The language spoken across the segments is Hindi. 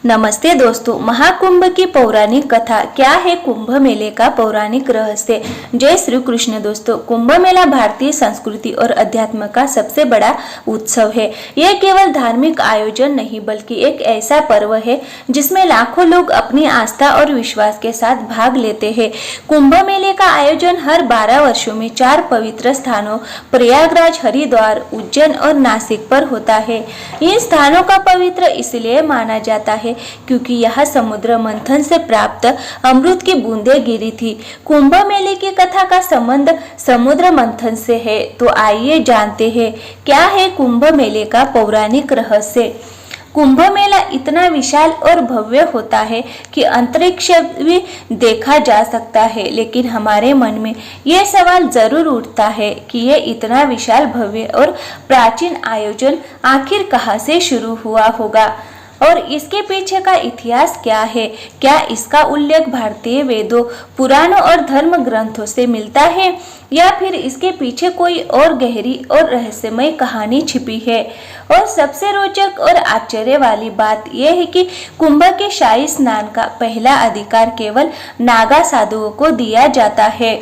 नमस्ते दोस्तों, महाकुंभ की पौराणिक कथा क्या है? कुंभ मेले का पौराणिक रहस्य। जय श्री कृष्ण। दोस्तों, कुंभ मेला भारतीय संस्कृति और अध्यात्म का सबसे बड़ा उत्सव है। यह केवल धार्मिक आयोजन नहीं बल्कि एक ऐसा पर्व है जिसमें लाखों लोग अपनी आस्था और विश्वास के साथ भाग लेते हैं। कुंभ मेले का आयोजन हर 12 वर्षों में 4 पवित्र स्थानों प्रयागराज, हरिद्वार, उज्जैन और नासिक पर होता है। इन स्थानों का पवित्र इसलिए माना जाता है क्योंकि यह समुद्र मंथन से प्राप्त अमृत की बूंदें गिरी थी। कुंभ मेले की कथा का संबंध समुद्र मंथन से है, तो आइए जानते हैं क्या है कुंभ मेले का पौराणिक रहस्य। कुंभ मेला इतना विशाल और भव्य होता है कि अंतरिक्ष भी देखा जा सकता है, लेकिन हमारे मन में यह सवाल जरूर उठता है कि यह इतना विशाल, भव्य और प्राचीन आयोजन आखिर कहां से शुरू हुआ होगा और इसके पीछे का इतिहास क्या है। क्या इसका उल्लेख भारतीय वेदों, पुराणों और धर्म ग्रंथों से मिलता है या फिर इसके पीछे कोई और गहरी और रहस्यमय कहानी छिपी है। और सबसे रोचक और आश्चर्य वाली बात यह है कि कुंभ के शाही स्नान का पहला अधिकार केवल नागा साधुओं को दिया जाता है,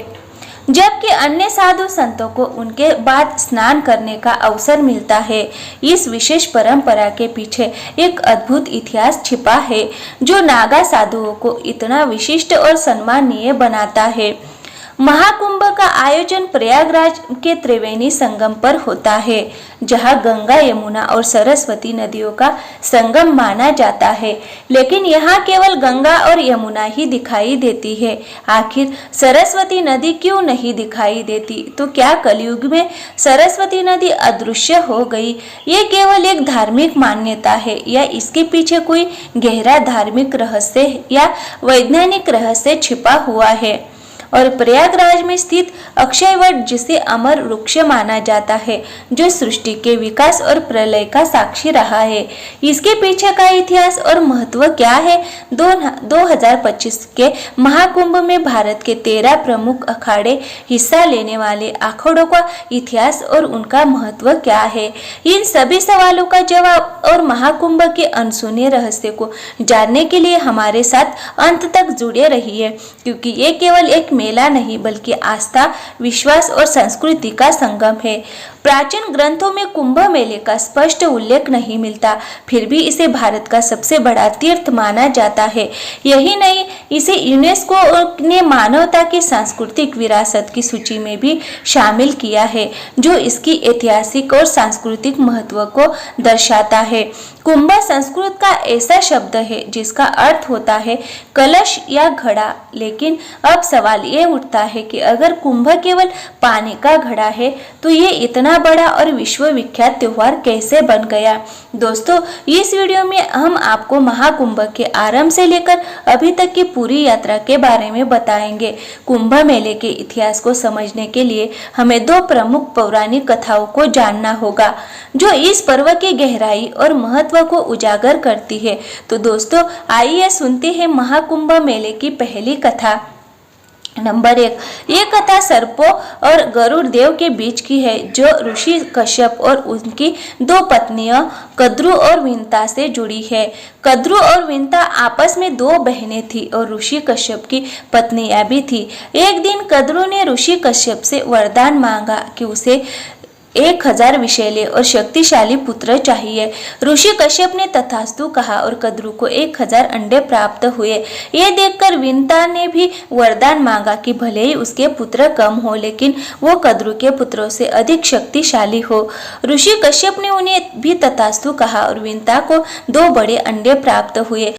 जबकि अन्य साधु संतों को उनके बाद स्नान करने का अवसर मिलता है। इस विशेष परंपरा के पीछे एक अद्भुत इतिहास छिपा है जो नागा साधुओं को इतना विशिष्ट और सम्माननीय बनाता है। महाकुंभ का आयोजन प्रयागराज के त्रिवेणी संगम पर होता है, जहां गंगा, यमुना और सरस्वती नदियों का संगम माना जाता है। लेकिन यहाँ केवल गंगा और यमुना ही दिखाई देती है। आखिर सरस्वती नदी क्यों नहीं दिखाई देती? तो क्या कलयुग में सरस्वती नदी अदृश्य हो गई? ये केवल एक धार्मिक मान्यता है या इसके पीछे कोई गहरा धार्मिक रहस्य या वैज्ञानिक रहस्य छिपा हुआ है? और प्रयागराज में स्थित अक्षयवट, जिसे अमर वृक्ष माना जाता है, जो सृष्टि के विकास और प्रलय का साक्षी रहा है, इसके पीछे का इतिहास और महत्व क्या है? 2025 के महाकुंभ में भारत के 13 प्रमुख अखाड़े हिस्सा लेने वाले अखाड़ों का इतिहास और उनका महत्व क्या है? इन सभी सवालों का जवाब और महाकुंभ के अनसुने रहस्य को जानने के लिए हमारे साथ अंत तक जुड़े रहिए, क्योंकि ये केवल एक मेला नहीं बल्कि आस्था, विश्वास और संस्कृति का संगम है। प्राचीन ग्रंथों में कुंभ मेले का स्पष्ट उल्लेख नहीं मिलता, फिर भी इसे भारत का सबसे बड़ा तीर्थ माना जाता है। यही नहीं, इसे यूनेस्को ने मानवता की सांस्कृतिक विरासत की सूची में भी शामिल किया है, जो इसकी ऐतिहासिक और सांस्कृतिक महत्व को दर्शाता है। कुंभ संस्कृत का ऐसा शब्द है जिसका अर्थ होता है कलश या घड़ा। लेकिन अब सवाल ये उठता है कि अगर कुंभ केवल पानी का घड़ा है तो ये इतना बड़ा और विश्वविख्यात त्योहार कैसे बन गया? दोस्तों, इस वीडियो में हम आपको महाकुंभ के आरंभ से लेकर अभी तक की पूरी यात्रा के बारे में बताएंगे। कुंभ मेले के इतिहास को समझने के लिए हमें 2 प्रमुख पौराणिक कथाओं को जानना होगा जो इस पर्व की गहराई और महत्व को उजागर करती है। तो दोस्तों, आइए सुनते हैं महाकुंभ मेले की पहली कथा। नंबर 1, ये कथा सर्पों और गरुड़ देव के बीच की है, जो ऋषि कश्यप और उनकी 2 पत्नियों कद्रु और विंता से जुड़ी है। कद्रु और विंता आपस में 2 बहनें थी और ऋषि कश्यप की पत्नियां भी थी। एक दिन कद्रु ने ऋषि कश्यप से वरदान मांगा कि उसे 1000 विषैले और शक्तिशाली पुत्र चाहिए। ऋषि कश्यप ने तथास्तु कहा और कद्रु को 1000 अंडे प्राप्त हुए। ये देखकर विंता ने भी वरदान मांगा कि भले ही उसके पुत्र कम हो, लेकिन वो कद्रु के पुत्रों से अधिक शक्तिशाली हो। ऋषि कश्यप ने उन्हें भी तथास्तु कहा और विंता को 2 बड़े अंडे प्राप्त हुए।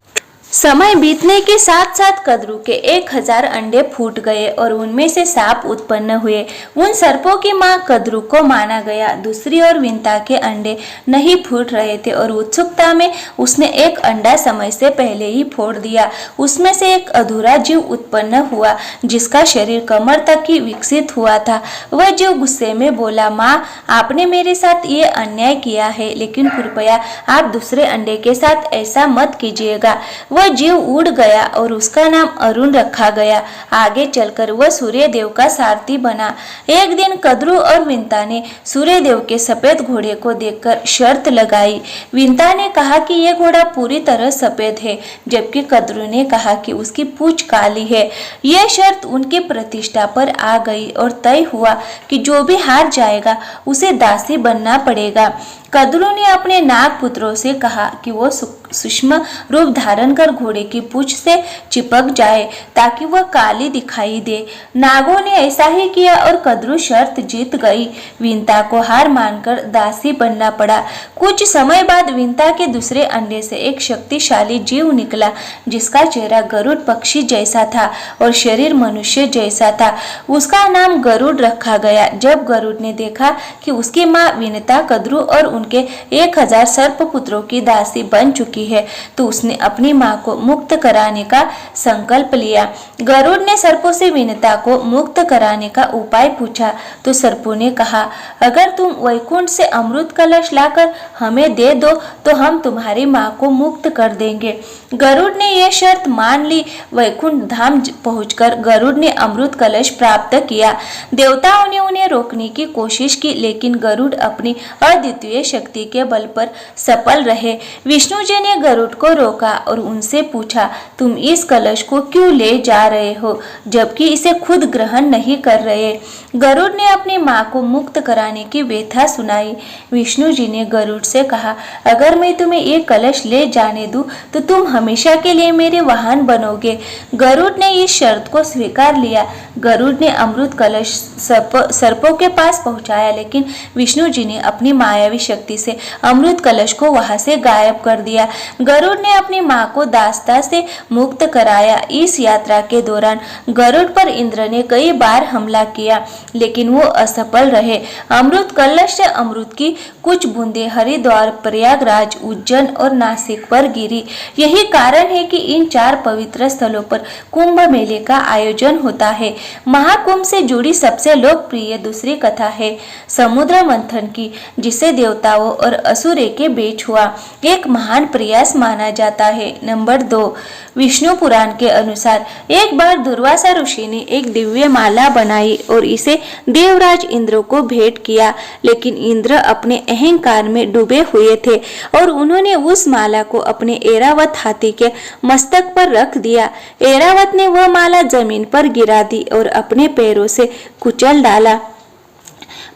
समय बीतने के साथ साथ कद्रु के 1000 अंडे फूट गए और उनमें से सांप उत्पन्न हुए। उन सर्पों की मां कद्रु को माना गया। दूसरी ओर विंता के अंडे नहीं फूट रहे थे और उत्सुकता में उसने एक अंडा समय से पहले ही फोड़ दिया। उसमें से एक अधूरा जीव उत्पन्न हुआ जिसका शरीर कमर तक ही विकसित हुआ था। वह जीव गुस्से में बोला, माँ, आपने मेरे साथ ये अन्याय किया है, लेकिन कृपया आप दूसरे अंडे के साथ ऐसा मत कीजिएगा। वह वह जीव उड़ गया और उसका नाम अरुण रखा गया। आगे चलकर वह सूर्य देव का सारथी बना। एक दिन कद्रू और विंता ने सूर्य देव के सफेद घोड़े को देखकर शर्त लगाई। विंता ने कहा कि यह घोड़ा पूरी तरह सफेद है, जबकि कद्रू ने कहा कि उसकी पूंछ काली है। यह शर्त उनकी प्रतिष्ठा पर आ गई और तय हुआ कि जो भी हार जाएगा उसे दासी बनना पड़ेगा। कद्रू ने अपने नाग पुत्रों से कहा कि वो सूक्ष्म रूप धारण कर घोड़े की पूंछ से चिपक जाए ताकि वह काली दिखाई दे। नागों ने ऐसा ही किया और कद्रू शर्त जीत गई। विंता को हार मानकर दासी बनना पड़ा। कुछ समय बाद विंता के दूसरे अंडे से एक शक्तिशाली जीव निकला, जिसका चेहरा गरुड़ पक्षी जैसा था और शरीर मनुष्य जैसा था। उसका नाम गरुड़ रखा गया। जब गरुड़ ने देखा कि उसकी माँ विंता कद्रू और उनके 1000 सर्प पुत्रों की दासी बन चुकी है, तो उसने अपनी मां को मुक्त कराने का संकल्प लिया। गरुड़ ने सर्पों से विंता को मुक्त कराने का उपाय पूछा, तो सर्पों ने कहा, अगर तुम वैकुंठ से अमृत कलश लाकर हमें दे दो तो हम तुम्हारी मां को मुक्त कर देंगे। गरुड़ ने यह शर्त मान ली। वैकुंठ धाम पहुंचकर गरुड़ ने अमृत कलश प्राप्त किया। देवताओं ने उन्हें रोकने की कोशिश की, लेकिन गरुड़ अपनी अद्वितीय शक्ति के बल पर सफल रहे। विष्णु जी ने गरुड़ को रोका और उनसे पूछा, तुम इस कलश को क्यों ले जा रहे हो, जबकि इसे खुद ग्रहण नहीं कर रहे। गरुड़ ने अपनी मां को मुक्त कराने की व्यथा सुनाई। विष्णु जी ने गरुड़ से कहा, अगर मैं तुम्हें ये कलश ले जाने दूं तो तुम हमेशा के लिए मेरे वाहन बनोगे। गरुड़ ने इस शर्त को स्वीकार लिया। गरुड़ ने अमृत कलश सर्पों के पास पहुंचाया, लेकिन विष्णु जी ने अपनी मायावी शक्ति से अमृत कलश को वहां से गायब कर दिया। गरुड़ ने अपनी मां को दास्ता से मुक्त कराया। इस यात्रा के दौरान गरुड़ पर इंद्र ने कई बार हमला किया, लेकिन वो असफल रहे। अमृत कलश से अमृत की कुछ बूंदें हरिद्वार, प्रयागराज, उज्जैन और नासिक पर गिरी। यही कारण है कि इन 4 पवित्र स्थलों पर कुंभ मेले का आयोजन होता है। महाकुंभ से जुड़ी सबसे लोकप्रिय दूसरी कथा है समुद्र मंथन की, जिसे देवताओं और असुरों के बीच हुआ एक महान प्रयास माना जाता है। नंबर 2, विष्णु पुराण के अनुसार एक बार दुर्वासा ऋषि ने एक दिव्य माला बनाई और इसे देवराज इंद्र को भेंट किया, लेकिन इंद्र अपने अहंकार में डूबे हुए थे और उन्होंने उस माला को अपने ऐरावत हाथी के मस्तक पर रख दिया। ऐरावत ने वह माला जमीन पर गिरा दी और अपने पैरों से कुचल डाला।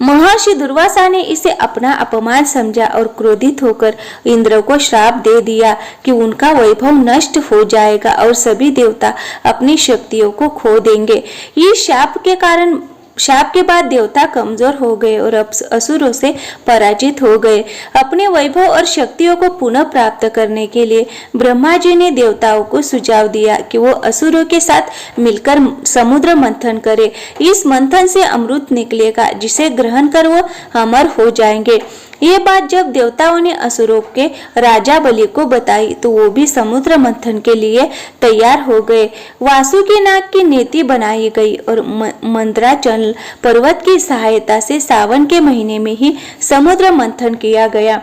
महर्षि दुर्वासा ने इसे अपना अपमान समझा और क्रोधित होकर इंद्र को श्राप दे दिया कि उनका वैभव नष्ट हो जाएगा और सभी देवता अपनी शक्तियों को खो देंगे। इस शाप के बाद देवता कमजोर हो गए और असुरों से पराजित हो गए। अपने वैभव और शक्तियों को पुनः प्राप्त करने के लिए ब्रह्मा जी ने देवताओं को सुझाव दिया कि वो असुरों के साथ मिलकर समुद्र मंथन करे। इस मंथन से अमृत निकलेगा, जिसे ग्रहण कर वो अमर हो जाएंगे। ये बात जब देवताओं ने असुरों के राजा बलि को बताई, तो वो भी समुद्र मंथन के लिए तैयार हो गए। वासुकी नाग की नीति बनाई गई और मंदराचल पर्वत की सहायता से सावन के महीने में ही समुद्र मंथन किया गया।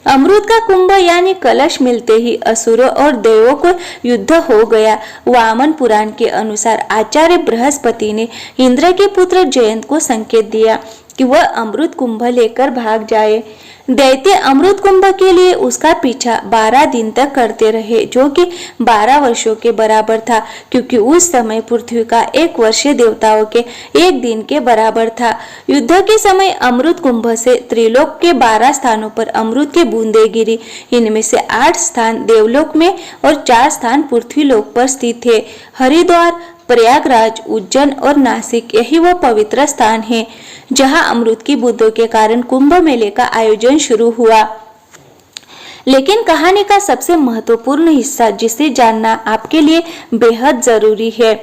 अमृत का कुंभ यानी कलश मिलते ही असुरों और देवों को युद्ध हो गया। वामन पुराण के अनुसार आचार्य बृहस्पति ने इंद्र के पुत्र जयंत को संकेत दिया कि वह अमृत कुंभ लेकर भाग जाए। दैत्य अमृत कुंभ के लिए उसका पीछा 12 दिन तक करते रहे, जो कि 12 वर्षों के बराबर था, क्योंकि उस समय पृथ्वी का 1 वर्ष देवताओं के 1 दिन के बराबर था। युद्ध के समय अमृत कुंभ से त्रिलोक के 12 स्थानों पर अमृत के बूंदे गिरी। इनमें से 8 स्थान देवलोक में और 4 स्थान पृथ्वीलोक पर स्थित है। हरिद्वार, प्रयागराज, उज्जैन और नासिक यही वो पवित्र स्थान है जहां अमृत की बूंदों के कारण कुंभ मेले का आयोजन शुरू हुआ। लेकिन कहानी का सबसे महत्वपूर्ण हिस्सा, जिसे जानना आपके लिए बेहद जरूरी है,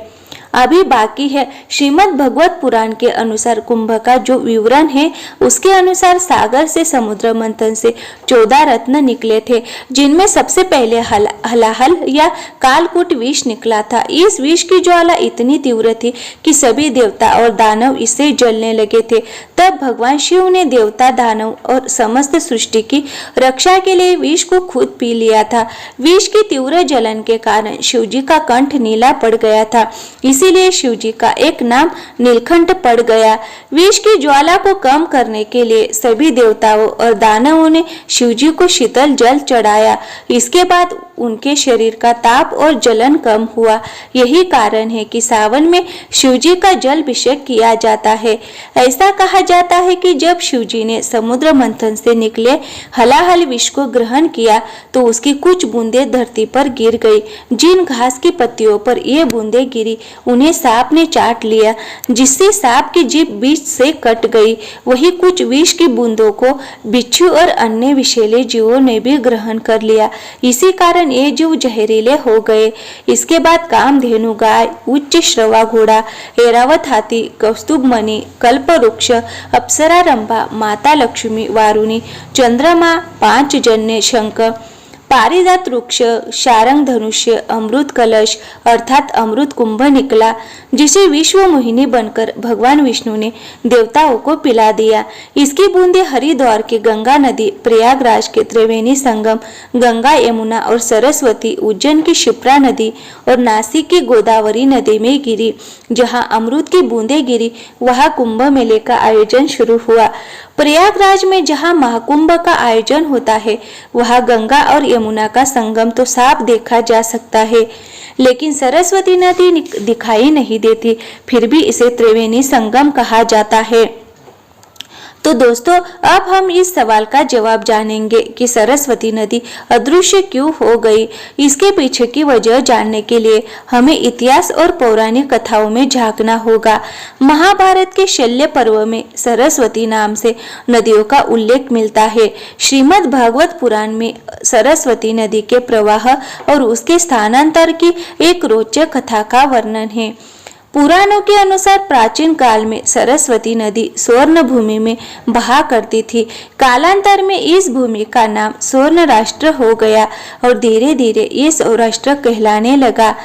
अभी बाकी है। श्रीमद् भगवत पुराण के अनुसार कुंभ का जो विवरण है उसके अनुसार सागर से समुद्र मंथन से 14 रत्न निकले थे, जिनमें सबसे पहले हलाहल या कालकूट विष निकला था। इस विष की ज्वाला इतनी तीव्र थी कि सभी देवता और दानव इससे जलने लगे थे। तब भगवान शिव ने देवता, दानव और समस्त सृष्टि की रक्षा के लिए विष को खुद पी लिया था। विष की तीव्र जलन के कारण शिवजी का कंठ नीला पड़ गया था, इसीलिए शिवजी का एक नाम नीलकंठ पड़ गया। विष की ज्वाला को कम करने के लिए सभी देवताओं और दानवों ने शिवजी को शीतल जल चढ़ाया। इसके बाद उनके शरीर का ताप और जलन कम हुआ। यही कारण है कि सावन में शिवजी का जल अभिषेक किया जाता है। ऐसा कहा जाता है कि जब शिवजी ने समुद्र मंथन से निकले हलाहल विष को ग्रहण किया तो उसकी कुछ बूंदें धरती पर गिर गई। जिन घास की पत्तियों पर ये बूंदें गिरी उन्हें सांप ने चाट लिया, जिससे सांप की जीभ बीच से कट गई। वही कुछ विष की बूंदों को बिच्छू और अन्य विषैले जीवों ने भी ग्रहण कर लिया। इसी कारण ये जीव जहरीले हो गए। इसके बाद कामधेनु गाय, उच्च श्रवा घोड़ा, ऐरावत हाथी, कौस्तुभ मणि, कल्पवृक्ष, अप्सरा रंभा, माता लक्ष्मी, वारुणी, चंद्रमा, पांचजन्य शंख, पारिजात वृक्ष, शारंग धनुष्य, अमृत कलश अर्थात अमृत कुंभ निकला, जिसे विश्व मोहिनी बनकर भगवान विष्णु ने देवताओं को पिला दिया। इसकी बूंदे हरिद्वार की गंगा नदी, प्रयागराज के त्रिवेणी संगम, गंगा, यमुना और सरस्वती, उज्जैन की शिप्रा नदी और नासिक की गोदावरी नदी में गिरी। जहां अमृत की बूंदें गिरी वहां कुंभ मेले का आयोजन शुरू हुआ। प्रयागराज में जहां महाकुंभ का आयोजन होता है वहां गंगा और यमुना का संगम तो साफ देखा जा सकता है, लेकिन सरस्वती नदी दिखाई नहीं देती। फिर भी इसे त्रिवेणी संगम कहा जाता है। तो दोस्तों, अब हम इस सवाल का जवाब जानेंगे कि सरस्वती नदी अदृश्य क्यों हो गई। इसके पीछे की वजह जानने के लिए हमें इतिहास और पौराणिक कथाओं में झांकना होगा। महाभारत के शल्य पर्व में सरस्वती नाम से नदियों का उल्लेख मिलता है। श्रीमद् भागवत पुराण में सरस्वती नदी के प्रवाह और उसके स्थानांतर की एक रोचक कथा का वर्णन है। पुराणों के अनुसार प्राचीन काल में सरस्वती नदी स्वर्ण भूमि में बहा करती थी। कालांतर में इस भूमि का नाम स्वर्ण राष्ट्र हो गया और धीरे धीरे ये सौराष्ट्र कहलाने लगा।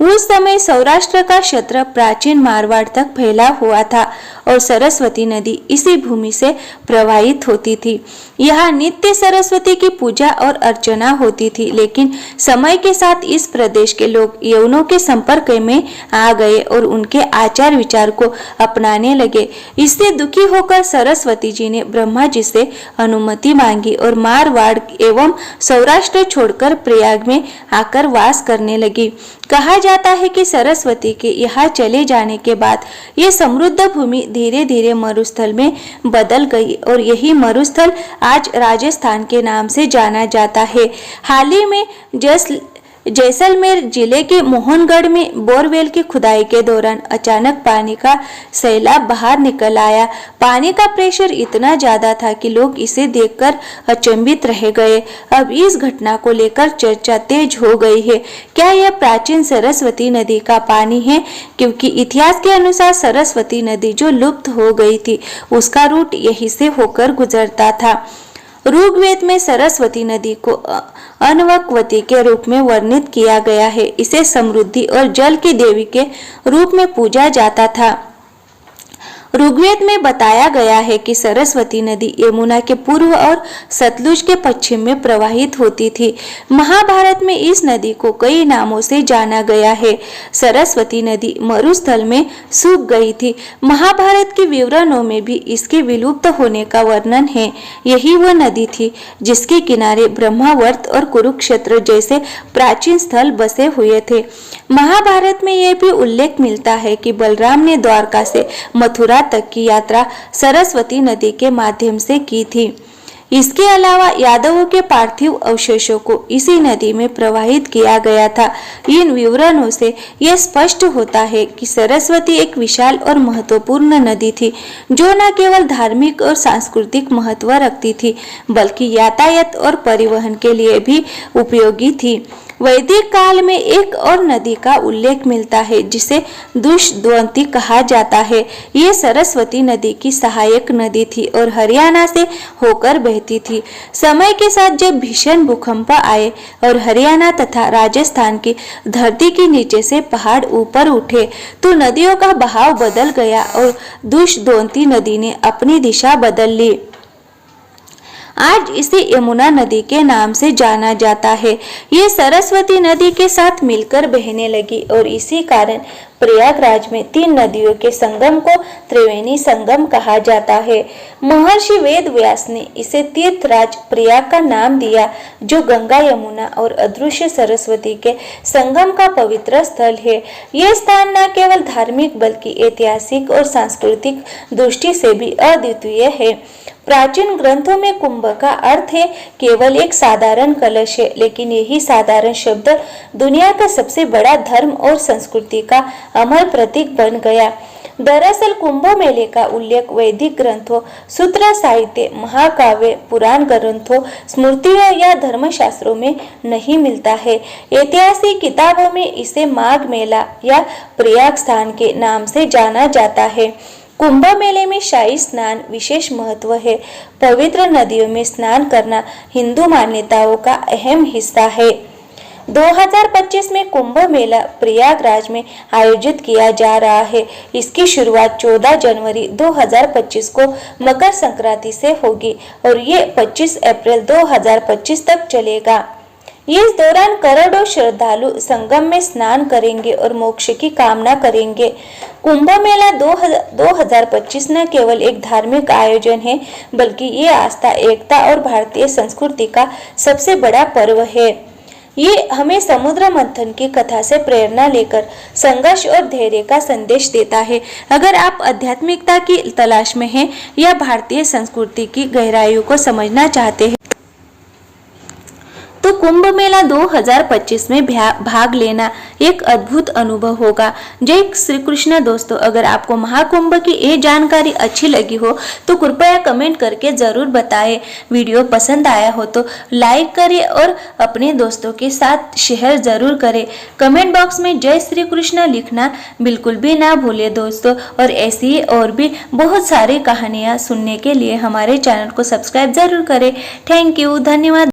उस समय सौराष्ट्र का क्षेत्र प्राचीन मारवाड़ तक फैला हुआ था और सरस्वती नदी इसी भूमि से प्रवाहित होती थी। यहाँ नित्य सरस्वती की पूजा और अर्चना होती थी, लेकिन समय के साथ इस प्रदेश के लोग यवनों के संपर्क में आ गए और उनके आचार विचार को अपनाने लगे। इससे दुखी होकर सरस्वती जी ने ब्रह्मा जी से अनुमति मांगी और मारवाड़ एवं सौराष्ट्र छोड़कर प्रयाग में आकर वास करने लगी। कहा जाता है कि सरस्वती के यहाँ चले जाने के बाद ये समृद्ध भूमि धीरे धीरे मरुस्थल में बदल गई और यही मरुस्थल आज राजस्थान के नाम से जाना जाता है। हाल ही में जैसलमेर जिले के मोहनगढ़ में बोरवेल की खुदाई के दौरान अचानक पानी का सैलाब बाहर निकल आया। पानी का प्रेशर इतना ज्यादा था कि लोग इसे देखकर अचंभित रह गए। अब इस घटना को लेकर चर्चा तेज हो गई है। क्या यह प्राचीन सरस्वती नदी का पानी है? क्योंकि इतिहास के अनुसार सरस्वती नदी जो लुप्त हो गई थी उसका रूट यहीं से होकर गुजरता था। ऋग्वेद में सरस्वती नदी को अनवक्वती के रूप में वर्णित किया गया है। इसे समृद्धि और जल की देवी के रूप में पूजा जाता था। ऋग्वेद में बताया गया है कि सरस्वती नदी यमुना के पूर्व और सतलुज के पश्चिम में प्रवाहित होती थी। महाभारत में इस नदी को कई नामों से जाना गया है। सरस्वती नदी मरुस्थल में सूख गई थी। महाभारत के विवरणों में भी इसके विलुप्त होने का वर्णन है। यही वह नदी थी जिसके किनारे ब्रह्मावर्त और कुरुक्षेत्र जैसे प्राचीन स्थल बसे हुए थे। महाभारत में यह भी उल्लेख मिलता है कि बलराम ने द्वारका से मथुरा तक की यात्रा सरस्वती नदी के माध्यम से की थी। इसके अलावा यादवों के पार्थिव अवशेषों को इसी नदी में प्रवाहित किया गया था। इन विवरणों से यह स्पष्ट होता है कि सरस्वती एक विशाल और महत्वपूर्ण नदी थी, जो न केवल धार्मिक और सांस्कृतिक महत्व रखती थी, बल्कि यातायात और परिवहन के लिए भी उपयोगी थी। वैदिक काल में एक और नदी का उल्लेख मिलता है जिसे दुष्द्वंती कहा जाता है। ये सरस्वती नदी की सहायक नदी थी और हरियाणा से होकर बहती थी। समय के साथ जब भीषण भूकंप आए और हरियाणा तथा राजस्थान की धरती के नीचे से पहाड़ ऊपर उठे तो नदियों का बहाव बदल गया और दुष्द्वंती नदी ने अपनी दिशा बदल ली। आज इसे यमुना नदी के नाम से जाना जाता है। ये सरस्वती नदी के साथ मिलकर बहने लगी और इसी कारण प्रयागराज में 3 नदियों के संगम को त्रिवेणी संगम कहा जाता है। महर्षि वेद व्यास ने इसे तीर्थराज प्रयाग का नाम दिया, जो गंगा, यमुना और अदृश्य सरस्वती के संगम का पवित्र स्थल है। ये स्थान न केवल धार्मिक बल्कि ऐतिहासिक और सांस्कृतिक दृष्टि से भी अद्वितीय है। प्राचीन ग्रंथों में कुंभ का अर्थ है केवल एक साधारण कलश है, लेकिन यही साधारण शब्द दुनिया का सबसे बड़ा धर्म और संस्कृति का अमर प्रतीक बन गया। दरअसल कुंभ मेले का उल्लेख वैदिक ग्रंथों, सूत्र साहित्य, महाकाव्य, पुराण ग्रंथों, स्मृतियों या धर्मशास्त्रों में नहीं मिलता है। ऐतिहासिक किताबों में इसे माघ मेला या प्रयाग स्थान के नाम से जाना जाता है। कुंभ मेले में शाही स्नान विशेष महत्व है। पवित्र नदियों में स्नान करना हिंदू मान्यताओं का अहम हिस्सा है। 2025 में कुंभ मेला प्रयागराज में आयोजित किया जा रहा है। इसकी शुरुआत 14 जनवरी 2025 को मकर संक्रांति से होगी और ये 25 अप्रैल 2025 तक चलेगा। इस दौरान करोड़ों श्रद्धालु संगम में स्नान करेंगे और मोक्ष की कामना करेंगे। कुंभ मेला 2025 न केवल एक धार्मिक आयोजन है, बल्कि ये आस्था, एकता और भारतीय संस्कृति का सबसे बड़ा पर्व है। ये हमें समुद्र मंथन की कथा से प्रेरणा लेकर संघर्ष और धैर्य का संदेश देता है। अगर आप आध्यात्मिकता की तलाश में हैं या भारतीय संस्कृति की गहराइयों को समझना चाहते हैं तो कुंभ मेला 2025 में भाग लेना एक अद्भुत अनुभव होगा। जय श्री कृष्ण दोस्तों, अगर आपको महाकुंभ की ये जानकारी अच्छी लगी हो तो कृपया कमेंट करके जरूर बताएं। वीडियो पसंद आया हो तो लाइक करें और अपने दोस्तों के साथ शेयर जरूर करें। कमेंट बॉक्स में जय श्री कृष्ण लिखना बिल्कुल भी ना भूलें दोस्तों। और ऐसी ही और भी बहुत सारी कहानियाँ सुनने के लिए हमारे चैनल को सब्सक्राइब जरूर करें। थैंक यू, धन्यवाद।